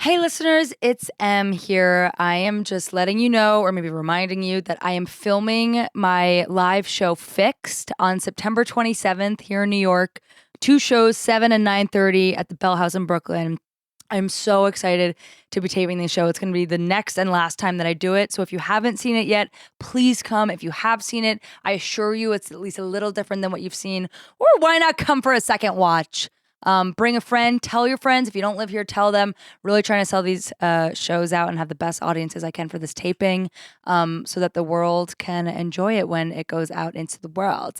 Hey listeners, it's Em here. I am just letting you know, or maybe reminding you, that I am filming my live show Fixed on September 27th here in New York. 2 shows, 7 and 9:30 at the Bell House in Brooklyn. I'm so excited to be taping this show. It's going to be the next and last time that I do it. So if you haven't seen it yet, please come. If you have seen it, I assure you it's at least a little different than what you've seen. Or why not come for a second watch? Bring a friend, tell your friends. If you don't live here, tell them. Really trying to sell these shows out and have the best audiences I can for this taping, so that the world can enjoy it when it goes out into the world.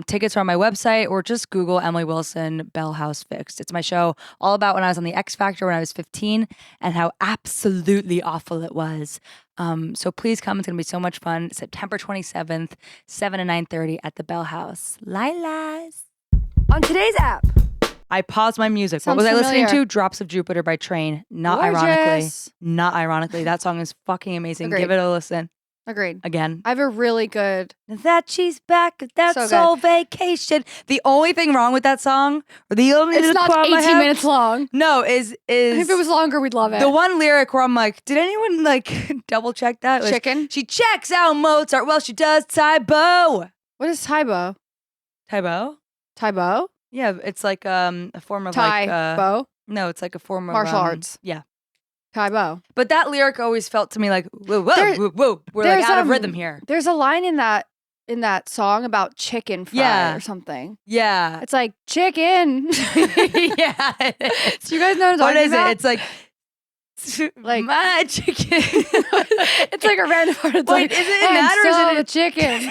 Tickets are on my website, or just Google Emily Wilson Bell House Fixed. It's my show all about when I was on the X Factor when I was 15 and how absolutely awful it was. So please come. It's going to be so much fun. September 27th, 7 and 9:30 at the Bell House. Lilas. On today's app. I paused my music. Sounds What was I familiar. listening to? Drops of Jupiter by Train. Not Gorgeous. ironically. That song is fucking amazing. Agreed. Give it a listen. Agreed. Again. I have a really good. That she's back. That's So so good. vacation. The only thing wrong with that song, or the only It's little not problem I 18 have- minutes long. No, is If it was longer, we'd love it. the one lyric where I'm like, did anyone like double check that? It was, Chicken. She checks out Mozart. Well, she does Tybo. What is Tybo? Tybo? Tybo? Yeah, it's like a form of Tybo? no, it's like a form of Martial arts. Yeah. Tybo. But that lyric always felt to me like, whoa, whoa, There- whoa, whoa. We're like there's, out of rhythm here. There's a line in that song about chicken fry Yeah. or something. Yeah. It's like chicken. Yeah. Do you guys know what I'm What talking is about? it? It's like Like- my chicken. It's like a random part of Wait, is it in and that or is soul it of chicken?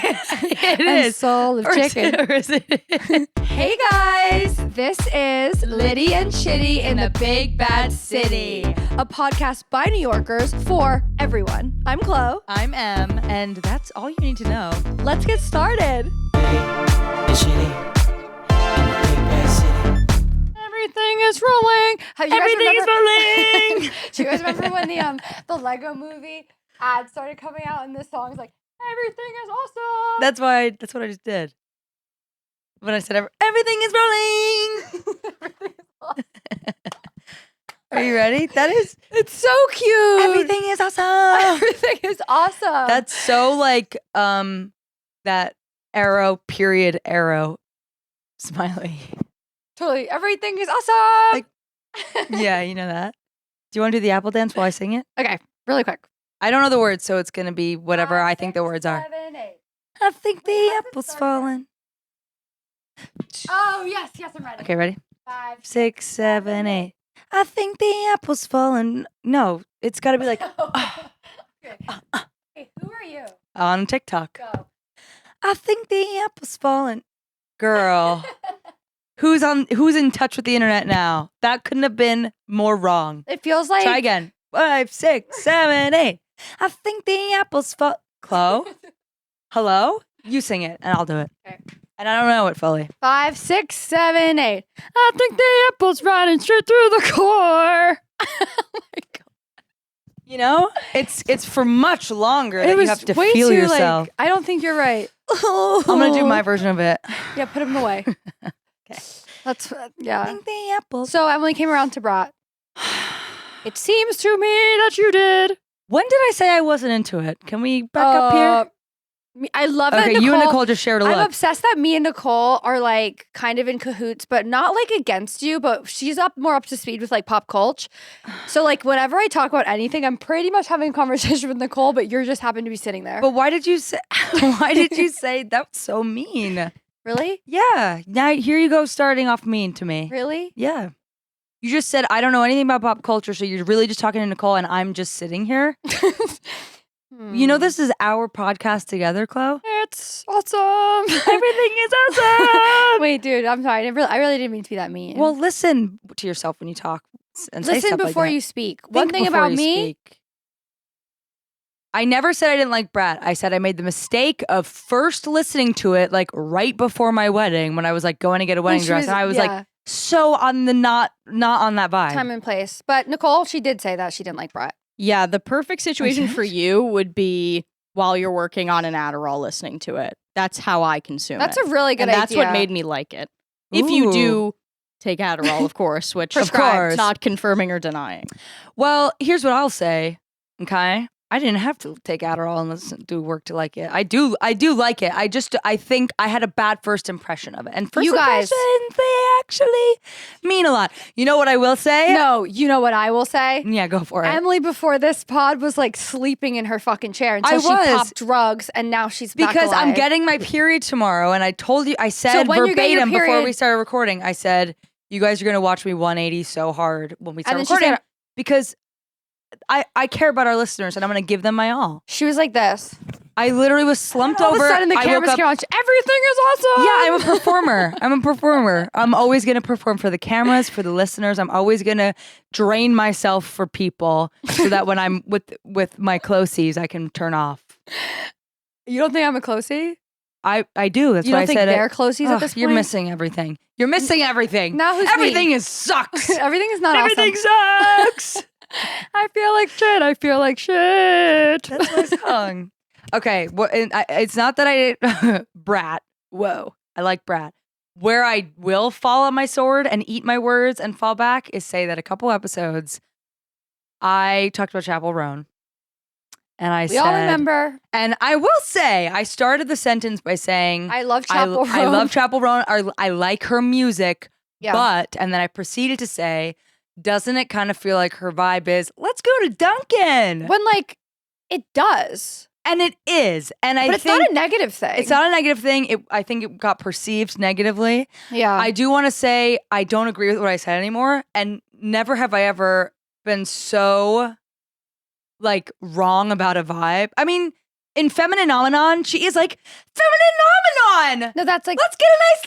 It and is. soul of Or is chicken. it- or is it- Hey guys, this is Litty and Chitty in the Big Bad City, a podcast by New Yorkers for everyone. I'm Chloe. I'm Em, and that's all you need to know. Let's get started. Everything is rolling. Have you guys Everything is remember- rolling. Do you guys remember when the Lego movie ad started coming out and this song's like, everything is awesome? That's what I just did. When I said everything is rolling. Everything is awesome. Are you ready? That is It's so cute. everything is awesome. Everything is awesome. That's so like that arrow smiley. totally. Everything is awesome. Like- Yeah, you know that. Do you want to do the apple dance while I sing it? Okay, really quick. I don't know the words, so it's gonna be whatever I think the words are. 7, 8. I think the how's it apple's start? falling. Oh, yes, I'm ready. Okay, ready? 5, 6, 7, 8. I think the apple's falling. No, it's got to be like okay. Okay, who are you? on TikTok. Go. I think the apple's falling. Girl, who's in touch with the internet now? That couldn't have been more wrong. It feels like Try again. 5, 6, 7, 8. I think the apple's fall. Chloe, hello? You sing it, and I'll do it. Okay. And I don't know it fully. 5, 6, 7, 8. I think the apple's riding straight through the core. Oh my God. You know, it's for much longer that It you was have to way feel too, yourself. Like, I don't think you're right. I'm gonna do my version of it. Yeah, put him away. Okay. That's I yeah. think the apple's. So Emily came around to Brat. It seems to me that you did. When did I say I wasn't into it? Can we back up here? I love that Okay, Nicole. you and Nicole just shared a I'm look. obsessed that me and Nicole are like kind of in cahoots, but not like against you, but she's more up to speed with like pop culture. So like whenever I talk about anything, I'm pretty much having a conversation with Nicole, but you're just happen to be sitting there. But why did you say? Why did you say that's so mean? Really? Yeah. Now here you go, starting off mean to me. Really? Yeah. You just said I don't know anything about pop culture, so you're really just talking to Nicole, and I'm just sitting here. You know, this is our podcast together, Chloe. It's awesome. Everything is awesome. Wait, dude, I'm sorry. I really didn't mean to be that mean. Well, listen to yourself when you talk and say listen stuff like before that. you speak. Think One thing before about you me, speak. I never said I didn't like Brat. I said I made the mistake of first listening to it like right before my wedding when I was like going to get a wedding she dress, was- and I was yeah. like so on the not on that vibe. time and place. But Nicole, she did say that she didn't like Brat. Yeah, the perfect situation Okay. for you would be while you're working on an Adderall listening to it. That's how I consume That's it. a really good and that's idea. what made me like it. If you Ooh. do take Adderall, of course, which Of course. not confirming or denying. Well, here's what I'll say. Okay. I didn't have to take Adderall and listen, do work to like it. I do like it. I think I had a bad first impression of it. And first You guys- impressions, they actually mean a lot. You know what I will say? No, you know what I will say? Yeah, go for it. Emily before this pod was like sleeping in her fucking chair I until she was. popped drugs, and now she's back Because I'm alive. getting my period tomorrow, and I told you, I said when you get your verbatim before period- we started recording, I said, you guys are going to watch me 180 so hard when we start And then she recording said- because I care about our listeners and I'm going to give them my all. She was like this. I literally was slumped All over. of a sudden, the I cameras woke up- came on. Everything is awesome. Yeah, I'm a performer. I'm always going to perform for the cameras, for the listeners. I'm always going to drain myself for people so that when I'm with my closies, I can turn off. You don't think I'm a closie? I do. That's You why don't I think said they're it. closies at Ugh, this point? You're missing everything. You're missing everything. Now who's everything me? is sucks. Everything is not Everything awesome. sucks. I feel like shit. I feel like shit. That's my song. Okay, well, it's not that I brat. Whoa, I like brat. Where I will fall on my sword and eat my words and fall back is say that a couple episodes I talked about Chappell Roan, and I We said, all remember. and I will say I started the sentence by saying I love Chappell Roan. I love Chappell Roan. I like her music, Yeah. but and then I proceeded to say, doesn't it kind of feel like her vibe is let's go to Duncan? When like it does, And it is. And I but it's think not a negative thing. it's not a negative thing. I think it got perceived negatively. Yeah. I do want to say I don't agree with what I said anymore. And never have I ever been so like wrong about a vibe. I mean, in Feminine Nomenon, she is like, Feminine Nomenon! No, that's like Let's get a nice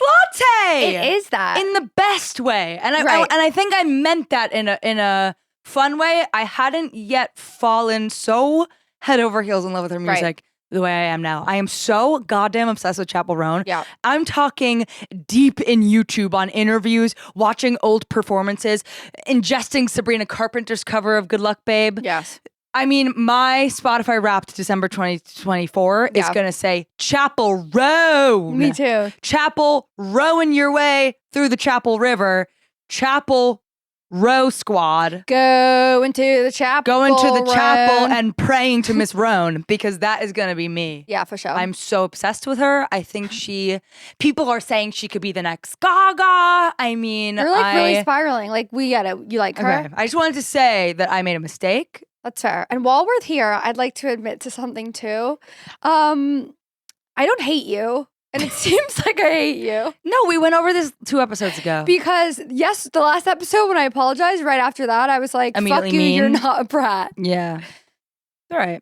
latte! it is that. In the best way. And Right. I think I meant that in a fun way. I hadn't yet fallen so head over heels in love with her Right. music the way I am now. I am so goddamn obsessed with Chappell Roan. Yeah. I'm talking deep in YouTube on interviews, watching old performances, ingesting Sabrina Carpenter's cover of Good Luck Babe. Yes. I mean, my Spotify Wrapped December 2024 is Yeah. going to say Chappell Roan. Me too. Chappell rowing your way through the Chappell River. Chappell Row Squad. Go into the chapel. Going to the chapel Roan. and praying to Miss Roan because that is going to be me. Yeah, for sure. I'm so obsessed with her. I think people are saying she could be the next Gaga. I mean, You're like really spiraling. Like we get it. You like her? Okay. I just wanted to say that I made a mistake. That's fair. And while we're here, I'd like to admit to something too. I don't hate you. And it seems like I hate you. No, we went over this 2 episodes ago. Because yes, the last episode when I apologized, right after that, I was like, Immediately fuck you, you're mean. not a brat. Yeah. All right.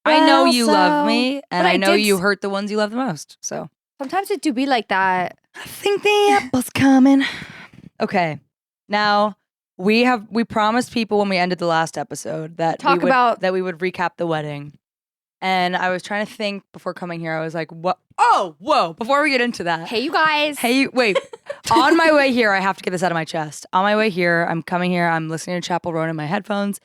I know Well, you love so- me, and but I I know did you s- hurt the ones you love the most. So Sometimes it do be like that. I think the apple's coming. Okay. Now we promised people when we ended the last episode that Talk about- that we would recap the wedding. And I was trying to think before coming here. I was like, what? Oh, whoa. Before we get into that. Hey, you guys. Hey, wait. On my way here, I have to get this out of my chest. On my way here, I'm coming here. I'm listening to Chappell Roan in my headphones.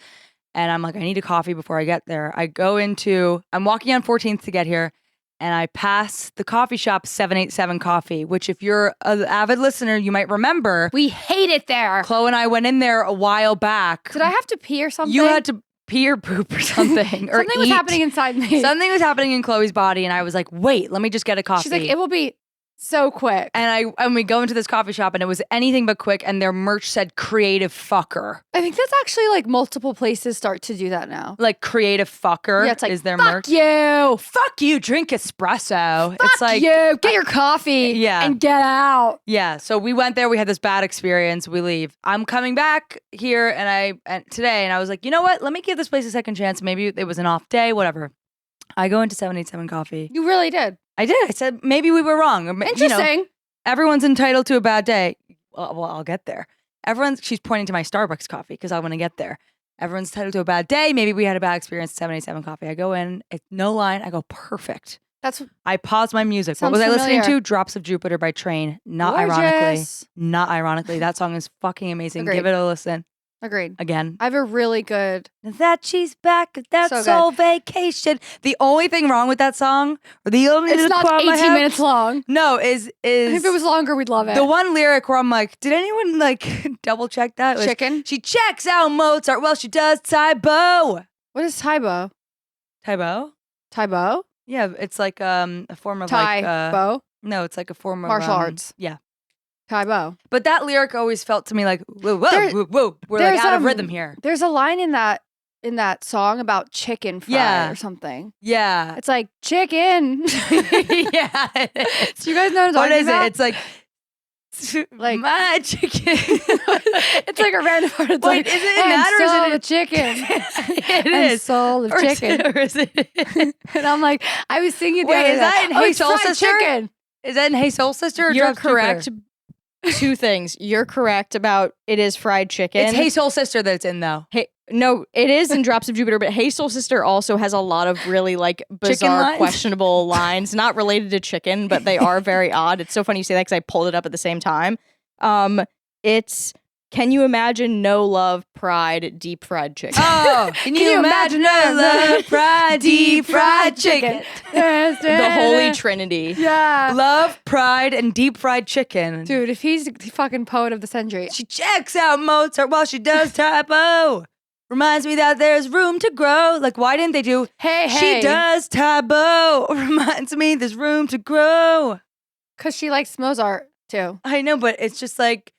And I'm like, I need a coffee before I get there. I'm walking on 14th to get here. And I pass the coffee shop 787 Coffee, which if you're an avid listener, you might remember. We hate it there. Chloe and I went in there a while back. Did I have to pee or something? You had to pee or poop or something. Or Something was eat. happening inside me. Something was happening in Chloe's body. And I was like, wait, let me just get a coffee. She's like, it will be so quick. And we go into this coffee shop and it was anything but quick and their merch said creative fucker. I think that's actually like multiple places start to do that now. Like creative fucker Yeah, it's like, is their fuck merch. you. Fuck you, drink espresso. It's Fuck like you. Get your coffee Yeah. and get out. yeah, so we went there, we had this bad experience, we leave. I'm coming back here today and I was like, you know what? Let me give this place a second chance. Maybe it was an off day, whatever. I go into 787 Coffee. You really did. I did. I said maybe we were wrong. Interesting. Everyone's entitled to a bad day. Well, I'll get there. She's pointing to my Starbucks coffee because I want to get there. Everyone's entitled to a bad day. Maybe we had a bad experience at 787 Coffee. I go in, it's no line. I go, perfect. I pause my music. Sounds What was I listening familiar. to? Drops of Jupiter by Train. Gorgeous. Not ironically. That song is fucking amazing. Agreed. Give it a listen. Agreed. Again. I have a really good. That she's back. That's So so vacation. The only thing wrong with that song, or the only It's not problem I 18 have- minutes long. No, is If it was longer, we'd love it. the one lyric where I'm like, did anyone like double check that? It was, Chicken. She checks out Mozart. Well, she does Tybo. What is Tybo? Tybo? Tybo? Yeah, it's like a form of Tybo? no, it's like a form of Martial arts. Yeah. Tybo. But that lyric always felt to me like, whoa, whoa, There- whoa, whoa. We're like out of rhythm here. There's a line in that song about chicken fry Yeah. or something. Yeah. It's like chicken. Yeah. Do you guys know what I'm What talking is about? it? It's like Like- my chicken. It's like a random part. It's Wait, like, is it and that or is soul it of chicken? It and is. soul of Or is chicken. it- or is it- And I'm like, I was thinking the Wait, other is that day, in oh, Hey it's Soul fried Sister? chicken. Is that in Hey Soul Sister? Or You're Drops correct. Jupiter? 2 things. You're correct about it is fried chicken. It's Hey Soul Sister that it's in though. Hey, no, it is in Drops of Jupiter, but Hey Soul Sister also has a lot of really like bizarre, lines? questionable lines, not related to chicken, but they are very odd. It's so funny you say that because I pulled it up at the same time. It's can you imagine no love, pride, deep fried chicken? Oh, can you imagine I love fried, deep fried chicken? The Holy Trinity. Yeah. Love, pride, and deep fried chicken. Dude, if he's the fucking poet of the century. She checks out Mozart while she does typo. Reminds me that there's room to grow. Like, why didn't they do Hey, She does typo. Reminds me there's room to grow. Because she likes Mozart too. I know, but it's just like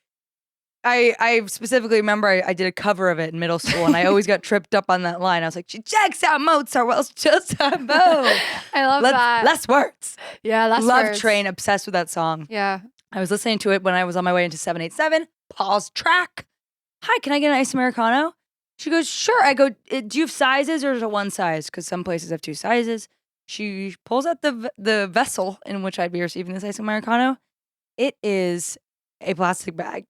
I specifically remember I did a cover of it in middle school, and I always got tripped up on that line. I was like, she checks out Mozart while she does typo. I love that. Less words. Yeah, that's Love Train, obsessed with that song. Yeah. I was listening to it when I was on my way into 787. Pause track. Hi, can I get an iced Americano? She goes, sure. I go, do you have sizes or is it one size? Because some places have 2 sizes. She pulls out the vessel in which I'd be receiving this iced Americano. It is a plastic bag.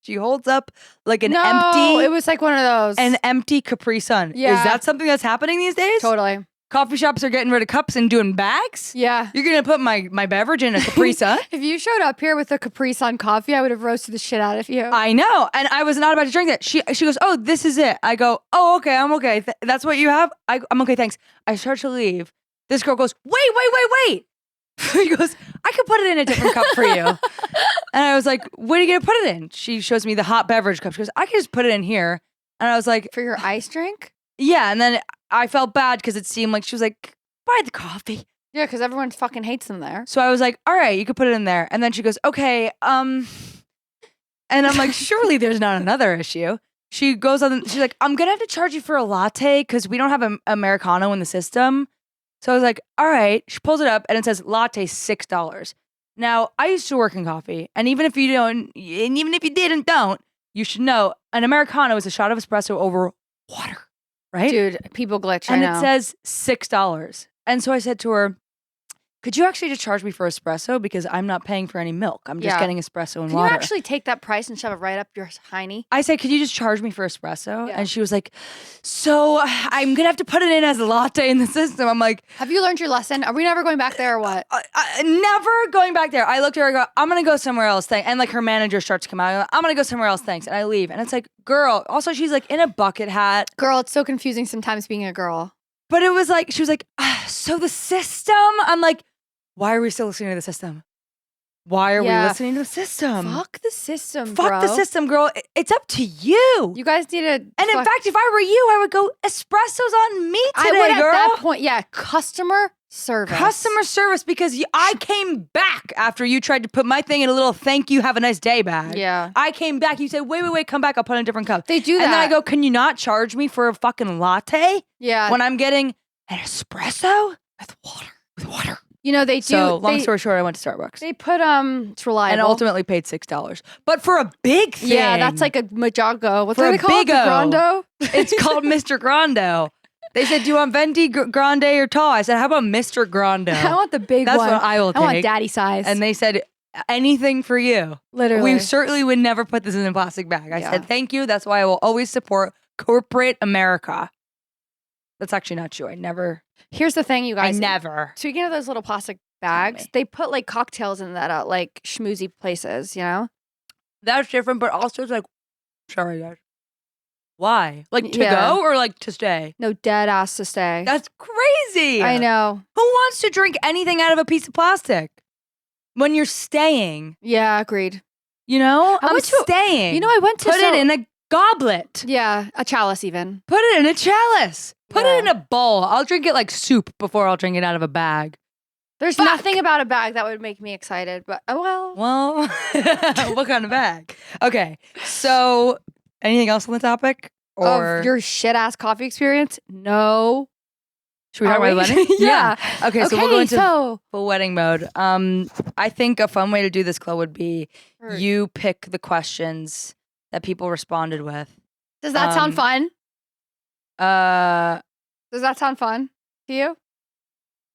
She holds up like an it was like one of those. empty Capri Sun. Yeah. Is that something that's happening these days? Totally. Coffee shops are getting rid of cups and doing bags? Yeah. You're going to put my beverage in a Capri Sun? If you showed up here with a Capri Sun coffee, I would have roasted the shit out of you. I know. And I was not about to drink that. She goes, oh, this is it. I go, oh, okay, I'm okay. That's what you have? I'm okay, thanks. I start to leave. This girl goes, wait. He goes, I could put it in a different cup for you. And I was like, what are you going to put it in? She shows me the hot beverage cup. She goes, I could just put it in here. And I was like, For your ice drink? yeah. And then I felt bad because it seemed like she was like, buy the coffee. Yeah, because everyone fucking hates them there. So I was like, all right, you could put it in there. And then she goes, okay, and I'm like, surely there's not another issue. She goes on, she's like, I'm going to have to charge you for a latte because we don't have an Americano in the system. So I was like, all right. She pulls it up and it says latte $6. Now, I used to work in coffee. And even if you don't, and even if you did and don't, you should know an Americano is a shot of espresso over water, right? Dude, people glitch. And I know. it says $6. And so I said to her, could you actually just charge me for espresso? Because I'm not paying for any milk. I'm just Yeah. getting espresso and Can water. you actually take that price and shove it right up your hiney? I said, could you just charge me for espresso? Yeah. And she was like, so I'm going to have to put it in as a latte in the system. I'm like, Have you learned your lesson? Are we never going back there or what? never going back there. I looked at her, I go, I'm going to go somewhere else. And like her manager starts to come out. I go, I'm going to go somewhere else. Thanks. And I leave. And it's like, girl, also she's like in a bucket hat. Girl, it's so confusing sometimes being a girl. But it was like, she was like, so the system? I'm like, why are we still listening to the system? Why are we Yeah. listening to the system? Fuck the system, Fuck bro. the system, girl. It's up to you. You guys need to. And in fact, if I were you, I would go, espresso's on me I today, would at girl. that point, yeah, customer service. Customer service, because I came back after you tried to put my thing in a little thank you, have a nice day bag. Yeah. I came back. You said, wait, come back. I'll put in a different cup. They do And then I that. go, can you not charge me for a fucking latte Yeah. when I'm getting an espresso with water? With water. You know, they do. So long they, story short, I went to Starbucks They put, it's reliable. and ultimately paid $6. But for a big thing. Yeah, that's like a Majago. What's For it a called? The big-o. Grando? It's called Mr. Grando. They said, do you want venti, grande, or tall? I said, how about Mr. Grando? I want the big That's one. what I will I want take. daddy size. And they said, anything for you. Literally. We certainly would never put this in a plastic bag. I Yeah. said, thank you. That's why I will always support corporate America. That's actually not true. Here's the thing, you guys. never. Speaking of those little plastic bags, me. they put like cocktails in that at like schmoozy places, you know? That's different, but also it's like, sorry guys. Why? Like to Yeah. go or like to stay? No, dead ass to stay. That's crazy. I know. Who wants to drink anything out of a piece of plastic when you're staying? Yeah, agreed. You know, I'm went to- staying. You know, I went to Put it in a goblet. Yeah, a chalice even. Put it in a chalice. Put Yeah. it in a bowl. I'll drink it like soup before I'll drink it out of a bag. There's Fuck. nothing about a bag that would make me excited, but well. Well, what kind of bag? Okay, so anything else on the topic? Or Of your shit ass coffee experience? No. should we talk Are about the we? wedding? Yeah. Okay, so we'll go into so full wedding mode. I think a fun way to do this, Chloe, would be you pick the questions that people responded with. does that sound fun? Uh, Does that sound fun to you?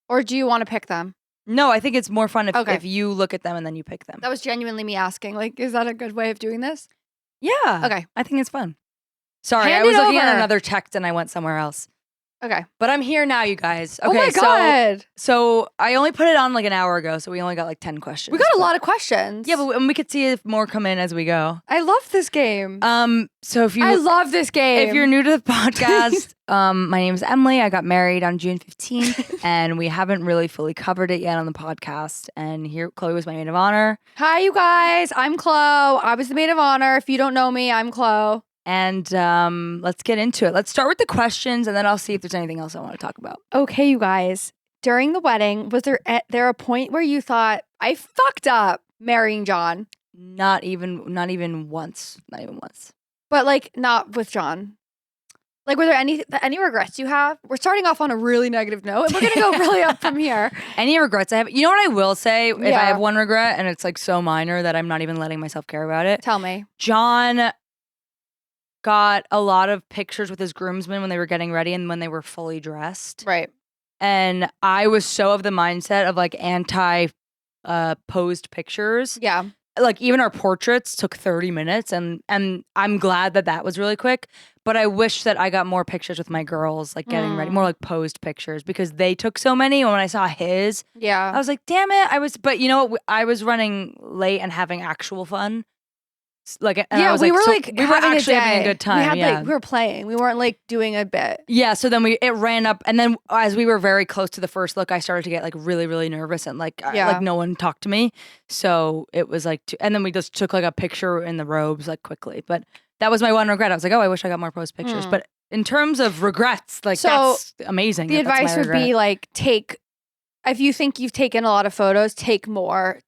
Or do you want to pick them? no, I think it's more fun if, Okay. if you look at them and then you pick them. That was genuinely me asking. Like, is that a good way of doing this? Yeah. Okay. I think it's fun. Sorry, Hand I was it looking at over. another text and I went somewhere else. Okay. But I'm here now, you guys. Okay, oh my God. So I only put it on like an hour ago, so we only got like 10 questions. We got a lot of questions. Yeah, but we could see if more come in as we go. I love this game. So if you I love this game. if you're new to the podcast, my name is Emily. I got married on June 15th, and we haven't really fully covered it yet on the podcast. And here, Chloe was my maid of honor. Hi, you guys. I'm Chloe. I was the maid of honor. If you don't know me, I'm Chloe. And let's get into it. Let's start with the questions, and then I'll see if there's anything else I want to talk about. Okay, you guys. During the wedding, was there a point where you thought, I fucked up marrying John? Not even once. Not even once. But like not with John. Like, were there any regrets you have? We're starting off on a really negative note, and we're gonna go really up from here. Any regrets I have? You know what I will say? If Yeah. I have one regret, and it's like so minor that I'm not even letting myself care about it. Tell me. John got a lot of pictures with his groomsmen when they were getting ready and when they were fully dressed. Right. And I was so of the mindset of like anti posed pictures. Yeah. Like even our portraits took 30 minutes and I'm glad that was really quick, but I wish that I got more pictures with my girls like getting ready, more like posed pictures because they took so many, and when I saw his, Yeah. I was like, damn it. But you know what? I was running late and having actual fun. Like, and I was we like, were so like we were having actually a day. having a good time. We had yeah. we were playing. We weren't like doing a bit. Yeah, so then it ran up, and then as we were very close to the first look, I started to get like really, really nervous, and like like no one talked to me. So it was like, and then we just took like a picture in the robes like quickly. But that was my one regret. I was like, oh, I wish I got more post pictures. But in terms of regrets, like So, that's amazing. The advice would be like if you think you've taken a lot of photos, take more.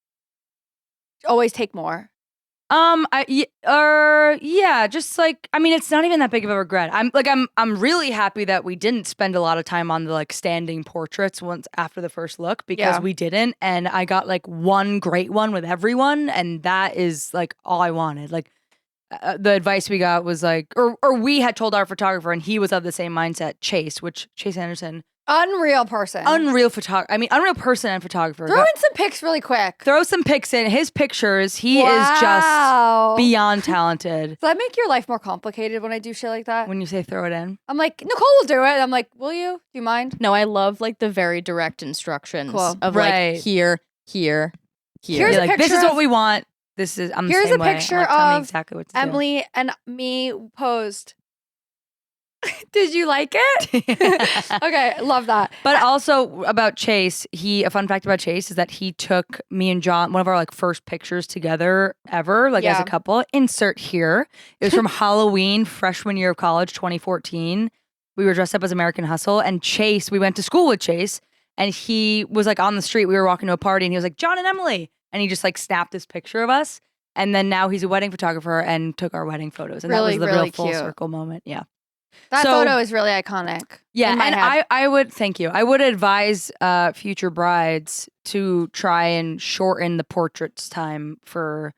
Always take more. Yeah, just like, I mean, it's not even that big of a regret. I'm really happy that we didn't spend a lot of time on the like standing portraits once after the first look because we didn't, and I got like one great one with everyone, and that is like all I wanted. Like the advice we got was like, or we had told our photographer, and he was of the same mindset. Chase Anderson. Unreal person. Unreal person and photographer. Throw in some pics really quick. Throw some pics in. His pictures, he is just beyond talented. Does that make your life more complicated when I do shit like that? When you say throw it in. I'm like, Nicole will do it. I'm like, will you? Do you mind? No, I love like the very direct instructions Cool. of Right. like here. Here's You're a like, this picture is what of- we want. This is, I'm the Here's same a way. I'm picture like, tell me of exactly what to Emily and me posed. Did you like it? do. Okay, love that. But also about Chase, a fun fact about Chase is that he took me and John, one of our like first pictures together ever, like as a couple. Insert here. It was from Halloween, freshman year of college, 2014. We were dressed up as American Hustle, and Chase, we went to school with Chase, and he was like on the street. We were walking to a party, and he was like, John and Emily. And he just like snapped this picture of us. And then now he's a wedding photographer and took our wedding photos. And Really, that was the really real full cute. circle moment. Yeah. That So- photo is really iconic. Yeah, in my and head. I would thank you. I would advise future brides to try and shorten the portraits time because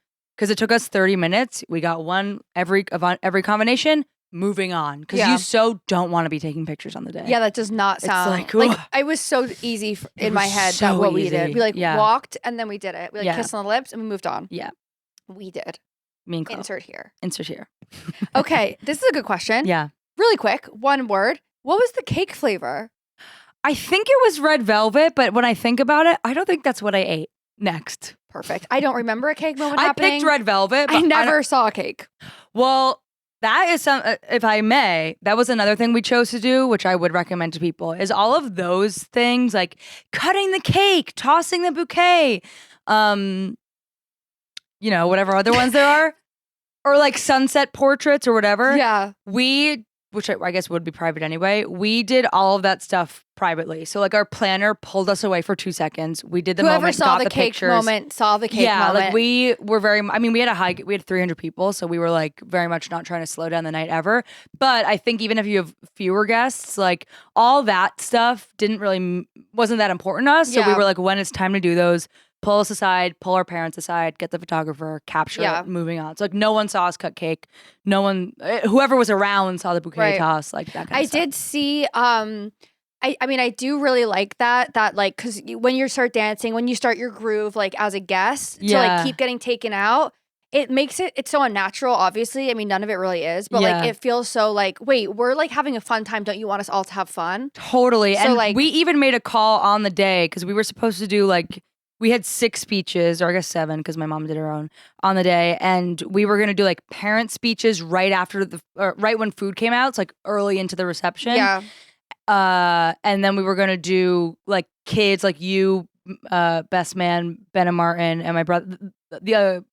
it took us 30 minutes. We got one every combination. Moving on because you so don't want to be taking pictures on the day. Yeah, that does not It's sound like, like ugh. it was so easy in my was head so that what we easy. did. We like Yeah. walked and then we did it. We like Yeah. kissed on the lips and we moved on. Yeah. We did. Me and Chloe. Insert here. Insert here. Okay, this is a good question. Yeah. Really quick, one word. What was the cake flavor? I think it was red velvet, but when I think about it, I don't think that's what I ate next. Perfect. I don't remember a cake moment I happening. picked red velvet. But I never saw a cake. Well, That is if I may, that was another thing we chose to do, which I would recommend to people, is all of those things like cutting the cake, tossing the bouquet, whatever other ones there are, or like sunset portraits or whatever. Yeah. Which I guess would be private anyway. We did all of that stuff privately. So like our planner pulled us away for 2 seconds. We did the Whoever moment, saw got the the cake pictures. moment saw the cake moment. Like we were we had 300 people, so we were like very much not trying to slow down the night ever. But I think even if you have fewer guests, like all that stuff wasn't that important to us. So we were like, when it's time to do those, pull us aside, pull our parents aside, get the photographer, capture it, moving on. So like no one saw us cut cake. No one, whoever was around saw the bouquet toss, like that kind of stuff. I did see, I mean, I do really like that like, cause when you start dancing, when you start your groove, like as a guest to like keep getting taken out, it makes it's so unnatural, obviously. I mean, none of it really is, but like it feels so like, wait, we're like having a fun time. Don't you want us all to have fun? Totally. So and like, we even made a call on the day because we were supposed to do like, we had 6 speeches, or I guess 7, because my mom did her own on the day, and we were gonna do like parent speeches right after right when food came out, it's like early into the reception. Yeah. And then we were gonna do like kids, like you, best man, Ben and Martin, and my brother, the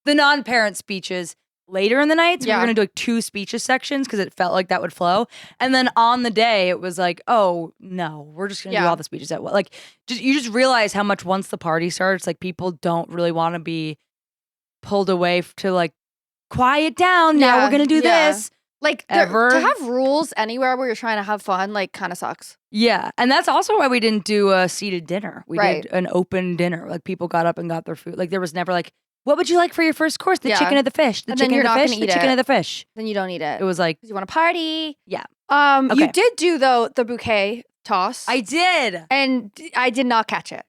non-parent speeches later in the night. So we were gonna do like 2 speeches sections because it felt like that would flow. And then on the day, it was like, oh no, we're just gonna do all the speeches at like. You just realize how much once the party starts, like people don't really want to be pulled away to like quiet down. Now we're gonna do this. Like to have rules anywhere where you're trying to have fun, like kind of sucks. Yeah, and that's also why we didn't do a seated dinner. We did an open dinner. Like people got up and got their food. Like there was never like, what would you like for your first course? The chicken or the fish? The chicken or the fish? The chicken or the fish? Then you don't eat it. It was like, you want to party? Yeah. You did do though the bouquet toss. I did, and I did not catch it.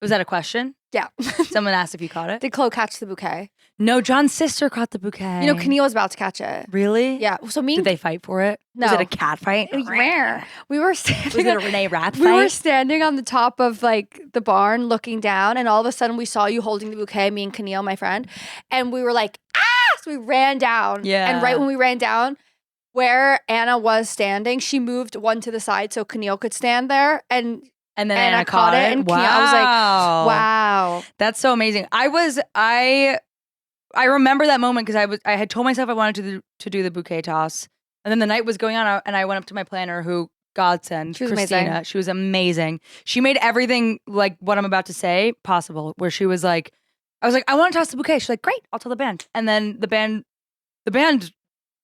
Was that a question? Yeah. Someone asked if you caught it. Did Chloe catch the bouquet? No, John's sister caught the bouquet. You know, Keneal was about to catch it. Really? Yeah. So did they fight for it? No. Was it a cat fight? Rare. We were standing. Was it a Renee Rath fight? We were standing on the top of like the barn looking down, and all of a sudden we saw you holding the bouquet, me and Keneal, my friend, and we were like, ah! So we ran down. Yeah. And right when we ran down, where Anna was standing, she moved one to the side so Keneal could stand there, and then Anna caught it. And wow. I was like, wow. That's so amazing. I remember that moment because I had told myself I wanted to do the bouquet toss. And then the night was going on and I went up to my planner who godsend, Christina. Amazing. She was amazing. She made everything like what I'm about to say possible, where she was like, I was like, I want to toss the bouquet. She's like, great, I'll tell the band. And then the band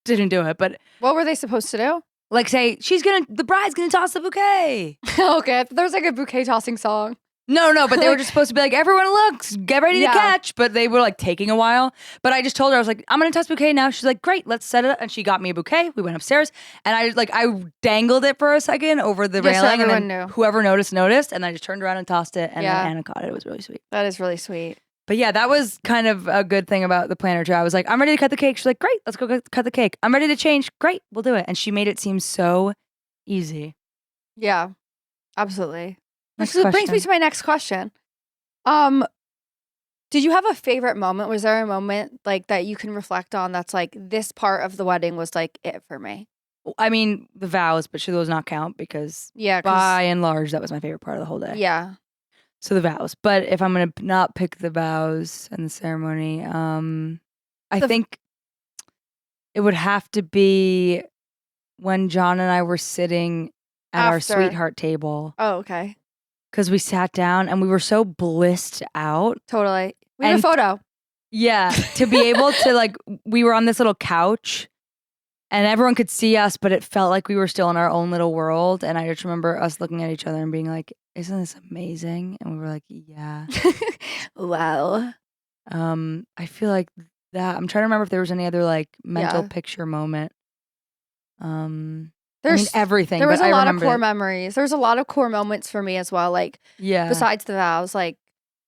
didn't do it, but what were they supposed to do? Like say, the bride's gonna toss the bouquet. Okay, there's like a bouquet tossing song. No, but they were just supposed to be like, everyone looks, get ready to catch. But they were like taking a while. But I just told her, I was like, I'm gonna toss bouquet now. She's like, great, let's set it up. And she got me a bouquet. We went upstairs and I dangled it for a second over the railing. So and then whoever noticed. And I just turned around and tossed it. And then Anna caught it. It was really sweet. That is really sweet. But yeah, that was kind of a good thing about the planner too. I was like, I'm ready to cut the cake. She's like, great, let's go cut the cake. I'm ready to change. Great, we'll do it. And she made it seem so easy. Yeah, absolutely. Next Which brings me to my next question. Did you have a favorite moment? Was there a moment like that you can reflect on that's like this part of the wedding was like it for me? I mean, the vows, but should those not count? Because by and large, that was my favorite part of the whole day. Yeah. So the vows. But if I'm going to not pick the vows and the ceremony, I think it would have to be when John and I were sitting at our sweetheart table. Oh, okay. Because we sat down and we were so blissed out. Totally. We had a photo. Yeah. To be able to like, we were on this little couch and everyone could see us, but it felt like we were still in our own little world. And I just remember us looking at each other and being like, isn't this amazing? And we were like, yeah. Wow. I feel like that. I'm trying to remember if there was any other like mental picture moment. There's everything. There was a lot of core memories. There was a lot of core moments for me as well. Like, besides the vows, like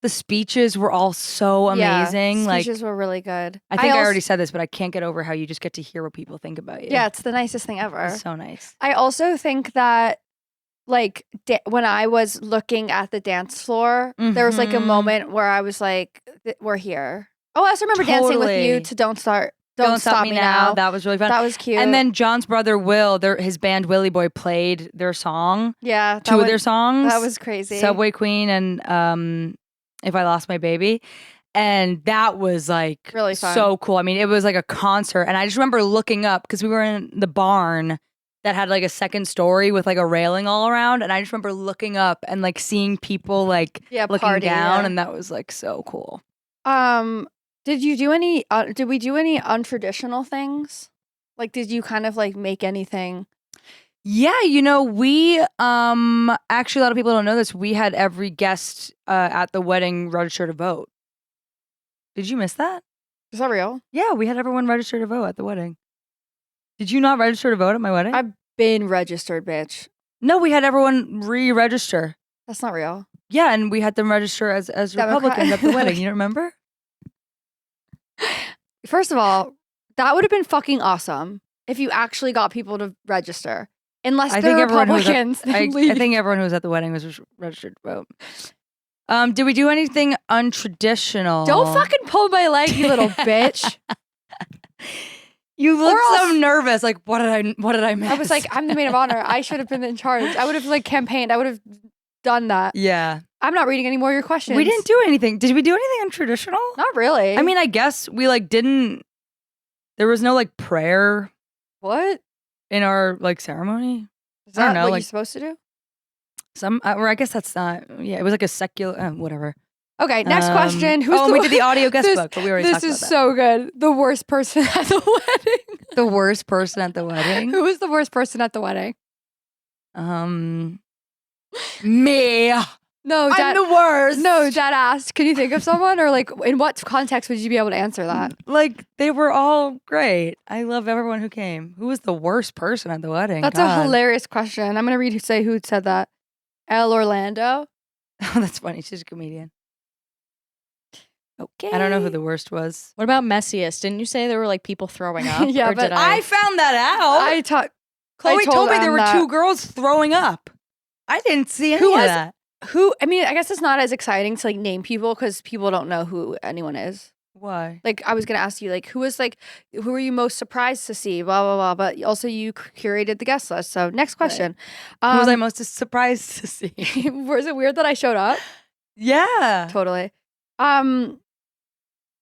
the speeches were all so amazing. Speeches were really good. I think I already said this, but I can't get over how you just get to hear what people think about you. Yeah, it's the nicest thing ever. It's so nice. I also think that like when I was looking at the dance floor, there was like a moment where I was like, we're here. Oh, I also remember dancing with you to Don't Start Don't Stop Me Now. That was really fun. That was cute. And then John's brother Will, his band Willy Boy played their song. Yeah. Two of their songs. That was crazy. Subway Queen and If I Lost My Baby. And that was like really fun. So cool. I mean, it was like a concert. And I just remember looking up because we were in the barn that had like a second story with like a railing all around. And I just remember looking up and like seeing people like looking party, down. yeah. And that was like so cool. Did you do any, did we do any untraditional things? Like, did you kind of like make anything? Yeah, you know, we actually a lot of people don't know this. We had every guest at the wedding register to vote. Did you miss that? Is that real? Yeah, we had everyone register to vote at the wedding. Did you not register to vote at my wedding? I've been registered, bitch. No, we had everyone re-register. That's not real. Yeah, and we had them register as Republicans at the wedding. You don't remember? First of all, that would have been fucking awesome if you actually got people to register. Unless they're Republicans. I think everyone who was at the wedding was registered to vote. Did we do anything untraditional? Don't fucking pull my leg, you little bitch. You look so nervous. Like, what did I miss? I was like, I'm the maid of honor. I should have been in charge. I would have like campaigned. I would have done that. Yeah. I'm not reading any more of your questions. We didn't do anything. Did we do anything untraditional? Not really. I mean, I guess we like didn't. There was no like prayer. What? In our like ceremony. Is that I don't know, what like, you're supposed to do? Or I guess that's not. Yeah, it was like a secular whatever. Okay, next question. We did the audio guest book, but we already talked about that. This is so good. The worst person at the wedding. The worst person at the wedding? Who was the worst person at the wedding? Me. No, I'm the worst. No, Dad asked, can you think of someone? Or like, in what context would you be able to answer that? Like, they were all great. I love everyone who came. Who was the worst person at the wedding? That's a hilarious question. I'm going to read who said that. L. Orlando. Oh, that's funny. She's a comedian. Okay. I don't know who the worst was. What about messiest? Didn't you say there were like people throwing up? Yeah, or but did I found that out. Chloe told me there were 2 girls throwing up. I didn't see any of that. I mean, I guess it's not as exciting to like name people because people don't know who anyone is. Why? Like, I was going to ask you, like, who were you most surprised to see? Blah, blah, blah. But also you curated the guest list. So next question. Right. Who was I most surprised to see? Was it weird that I showed up? Yeah. Totally.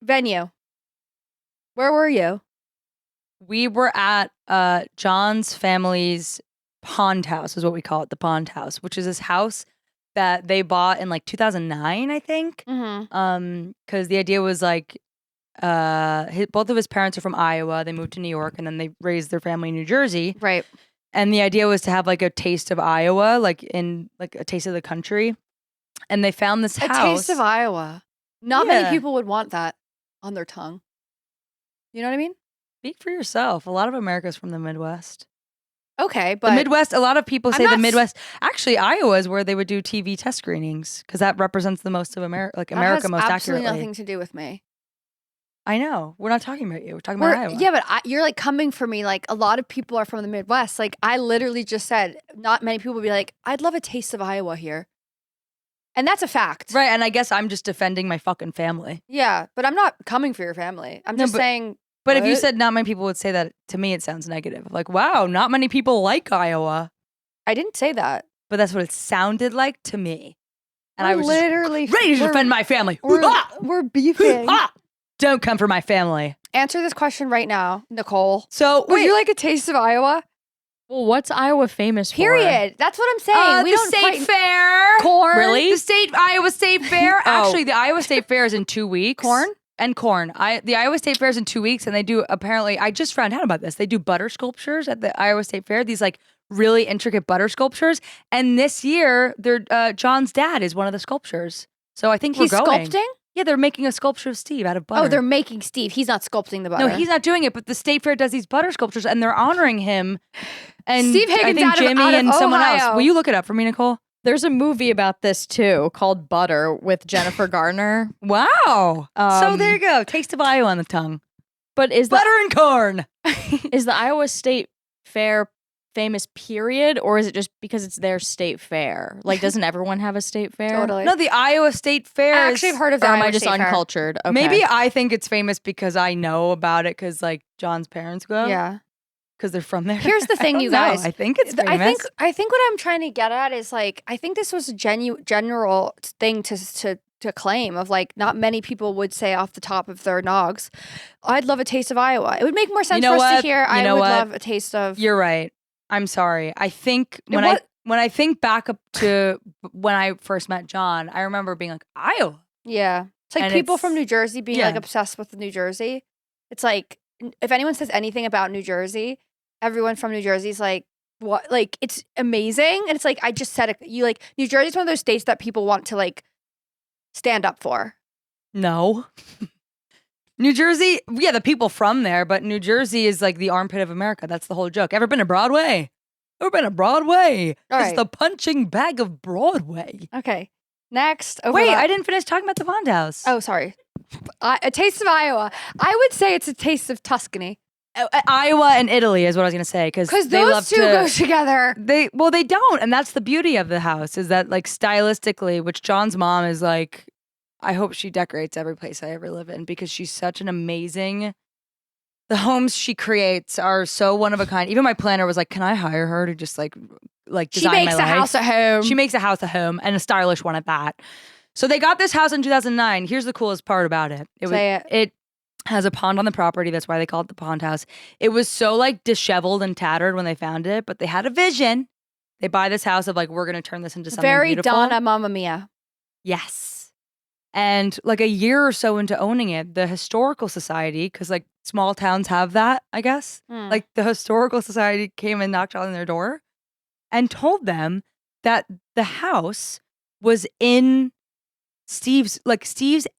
Venue. Where were you? We were at John's family's pond house is what we call it, the pond house, which is this house that they bought in like 2009, I think. Because the idea was like both of his parents are from Iowa. They moved to New York and then they raised their family in New Jersey. Right. And the idea was to have like a taste of Iowa, like in like a taste of the country. And they found this house. A taste of Iowa. Not many people would want that on their tongue. You know what I mean? Speak for yourself. A lot of America's from the Midwest. Okay, but the Midwest, a lot of people say the Midwest. Actually, Iowa is where they would do TV test screenings because that represents the most of America, like America most accurately. That has absolutely nothing to do with me. I know. We're not talking about you. We're talking about Iowa. Yeah, but you're like coming for me. Like a lot of people are from the Midwest. Like I literally just said, not many people would be like, I'd love a taste of Iowa here. And that's a fact. Right, and I guess I'm just defending my fucking family. Yeah, but I'm not coming for your family. I'm just saying... But if you said not many people would say that, to me it sounds negative. Like, wow, not many people like Iowa. I didn't say that. But that's what it sounded like to me. And I was literally just ready to defend my family. We're beefing. Don't come for my family. Answer this question right now, Nicole. So, would you like a taste of Iowa? Well, what's Iowa famous for? Period. That's what I'm saying. The state fair. Corn. Really? The Iowa State Fair. Actually, the Iowa State Fair is in 2 weeks. Corn? And corn. The Iowa State Fair is in 2 weeks, and they do, apparently, I just found out about this. They do butter sculptures at the Iowa State Fair, these like really intricate butter sculptures. And this year, John's dad is one of the sculptures. So I think he's going. Sculpting? Yeah, they're making a sculpture of Steve out of butter. Oh, they're making Steve. He's not sculpting the butter. No, he's not doing it, but the State Fair does these butter sculptures, and they're honoring him. And Steve Higgins I think Jimmy out of and someone Ohio. else. Will you look it up for me, Nicole? There's a movie about this too called Butter with Jennifer Garner. Wow. So there you go. Taste of Iowa on the tongue. But is butter and corn. Is the Iowa State Fair famous period, or is it just because it's their state fair? Like, doesn't everyone have a state fair? Totally. No, the Iowa State Fair. I actually have heard of Or that. am I just uncultured? Okay. Maybe I think it's famous because I know about it because like John's parents go. Yeah. Because they're from there. Here's the thing, I you don't know. guys. I think it's famous. I think what I'm trying to get at is like I think this was a general thing to claim of like not many people would say off the top of their nogs, I'd love a taste of Iowa. It would make more sense for us to hear. I would love a taste of. You're right. I'm sorry. I think when I think back up to when I first met John, I remember being like Iowa. Yeah, it's like And people from New Jersey being yeah. like obsessed with New Jersey. It's like if anyone says anything about New Jersey, everyone from New Jersey is like, what? Like, it's amazing. And it's like, I just said it. You like, New Jersey is one of those states that people want to like stand up for. No. New Jersey, yeah, the people from there, but New Jersey is like the armpit of America. That's the whole joke. Ever been to Broadway? Ever been to Broadway? All It's right. the punching bag of Broadway. Okay. Next. Wait, I didn't finish talking about the Bond House. Oh, sorry. A taste of Iowa. I would say it's a taste of Tuscany. Iowa and Italy is what I was going to say because they Because love those two to go together. They don't, and that's the beauty of the house is that like stylistically, which John's mom is like, I hope she decorates every place I ever live in because she's such an amazing. The homes she creates are so one of a kind. Even my planner was like, "Can I hire her to just like She design makes my a life?" house at home. She makes a house at home and a stylish one at that. So they got this house in 2009. Here's the coolest part about it. It has a pond on the property. That's why they call it the pond house. It was so like disheveled and tattered when they found it, but they had a vision. They buy this house of like, we're going to turn this into something Very beautiful. Donna Mamma Mia. Yes. And like a year or so into owning it, the historical society, because like small towns have that, I guess. Like the historical society came and knocked on their door and told them that the house was in Steve's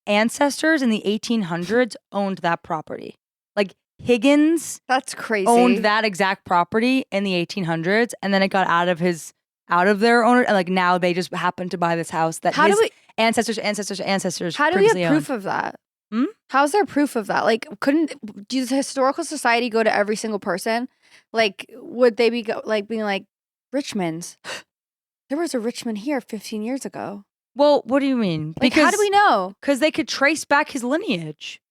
ancestors in the 1800s owned that property. Like Higgins That's crazy. owned that exact property in the 1800s, and then it got out of their owner, and like now they just happen to buy this house that How his do we? ancestors How do we have previously proof owned. of that? Hmm? How's there proof of that? Like, does the historical society go to every single person? Like, would they be being like Richmond's? There was a Richmond here 15 years ago. Well, what do you mean? Like, how do we know? Because they could trace back his lineage.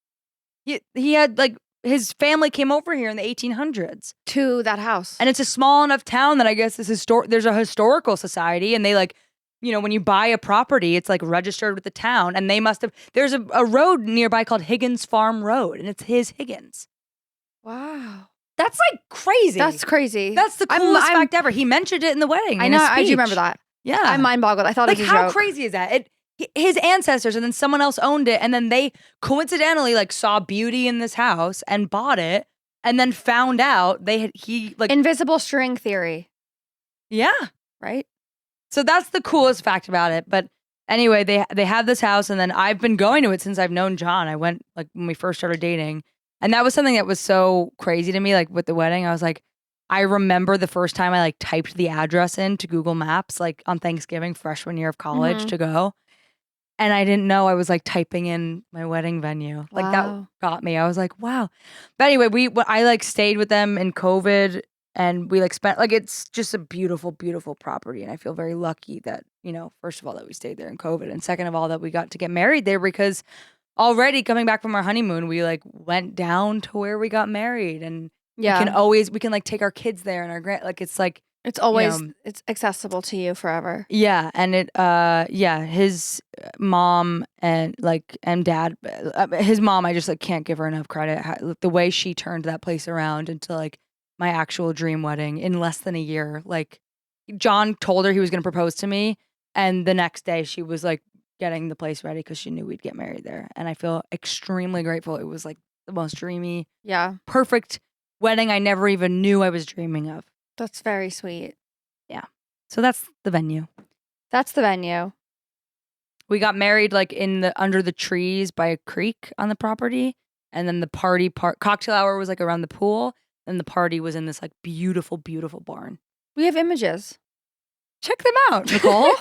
He had like his family came over here in the 1800s. To that house. And it's a small enough town that I guess there's a historical society, and they like, when you buy a property, it's like registered with the town, and they must have. There's a road nearby called Higgins Farm Road, and it's his Higgins. Wow. That's like crazy. That's crazy. That's the coolest fact ever. He mentioned it in the wedding. I in know. his I do speech. remember that. Yeah, I'm mind boggled. I thought like it was a how joke. crazy is that? His ancestors, and then someone else owned it, and then they coincidentally like saw beauty in this house and bought it, and then found out he Invisible string theory. Yeah. Right? So that's the coolest fact about it. But anyway, they have this house, and then I've been going to it since I've known John. I went like when we first started dating, and that was something that was so crazy to me. Like with the wedding, I was like, I remember the first time I like typed the address into Google Maps, like on Thanksgiving, freshman year of college to go. And I didn't know I was like typing in my wedding venue. Like that got me. I was like, wow. But anyway, I like stayed with them in COVID, and we like spent like, it's just a beautiful, beautiful property. And I feel very lucky that, first of all, that we stayed there in COVID. And second of all, that we got to get married there because already coming back from our honeymoon, we like went down to where we got married, and we can like take our kids there and our it's like, it's always it's accessible to you forever. Yeah, and his mom and dad, his mom, I just like can't give her enough credit. The way she turned that place around into like my actual dream wedding in less than a year. Like John told her he was going to propose to me, and the next day she was like getting the place ready because she knew we'd get married there. And I feel extremely grateful. It was like the most dreamy, perfect wedding I never even knew I was dreaming of. That's very sweet. Yeah. So that's the venue. That's the venue. We got married like under the trees by a creek on the property, and then the cocktail hour was like around the pool, and the party was in this like beautiful, beautiful barn. We have images. Check them out, Nicole.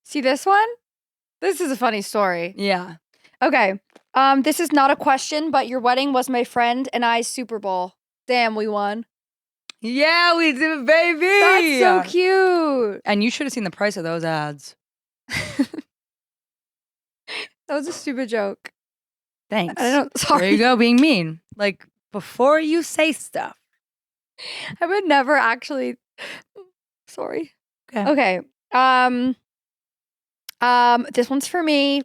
See this one? This is a funny story. Yeah. Okay. This is not a question, but your wedding was my friend and I's Super Bowl. Damn, we won. Yeah, we do, baby. That's so cute. And you should have seen the price of those ads. That was a stupid joke. Thanks. I don't know. Sorry. There you go, being mean. Like, before you say stuff. I would never actually. Sorry. Okay. Okay. This one's for me.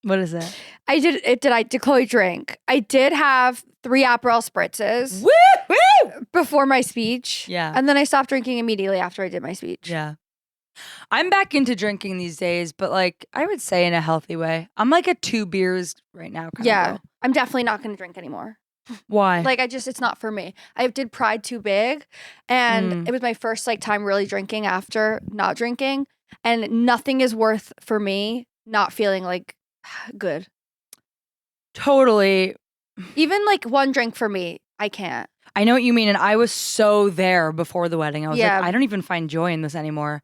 What is it? Did Chloe drink? I did have 3 Aperol spritzes Woo! before my speech. Yeah. And then I stopped drinking immediately after I did my speech. Yeah. I'm back into drinking these days, but like I would say in a healthy way. I'm like a 2 beers right now kind of girl. I'm definitely not going to drink anymore. Why? Like it's not for me. I did Pride too big, and it was my first like time really drinking after not drinking, and nothing is worth for me not feeling like good. Totally. Even like 1 drink for me, I can't. I know what you mean, and I was so there before the wedding. I was Yeah. like, I don't even find joy in this anymore.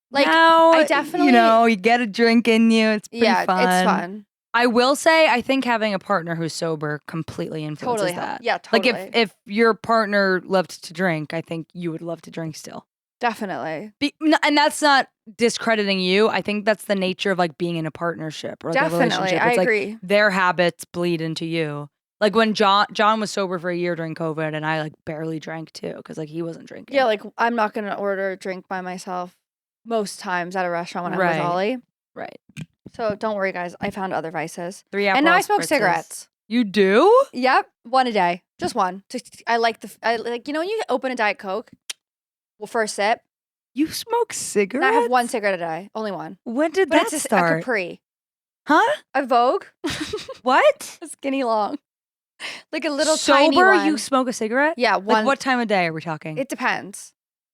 Like now, I definitely, you get a drink in you. It's pretty fun. it's fun. I will say, I think having a partner who's sober completely influences that. Yeah, totally. Like if your partner loved to drink, I think you would love to drink still. Definitely. And that's not discrediting you. I think that's the nature of like being in a partnership or like a Definitely, relationship. I It's agree. like their habits bleed into you. Like when John was sober for a year during COVID, and I like barely drank too because like he wasn't drinking. Yeah, like I'm not gonna order a drink by myself most times at a restaurant when I'm Right. with Ollie. Right. So don't worry, guys. I found other vices. 3 And now I Aperol smoke spritzes. cigarettes. You do? Yep, 1 a day, just 1. I like when you open a Diet Coke, well, for a sip. You smoke cigarettes? And I have 1 cigarette a day, only 1. When did But that it's a start? Capri, Huh? a Vogue, What? a skinny long, like a little Sober, tiny one. you smoke a cigarette? Yeah, Like 1. what time of day are we talking? It depends.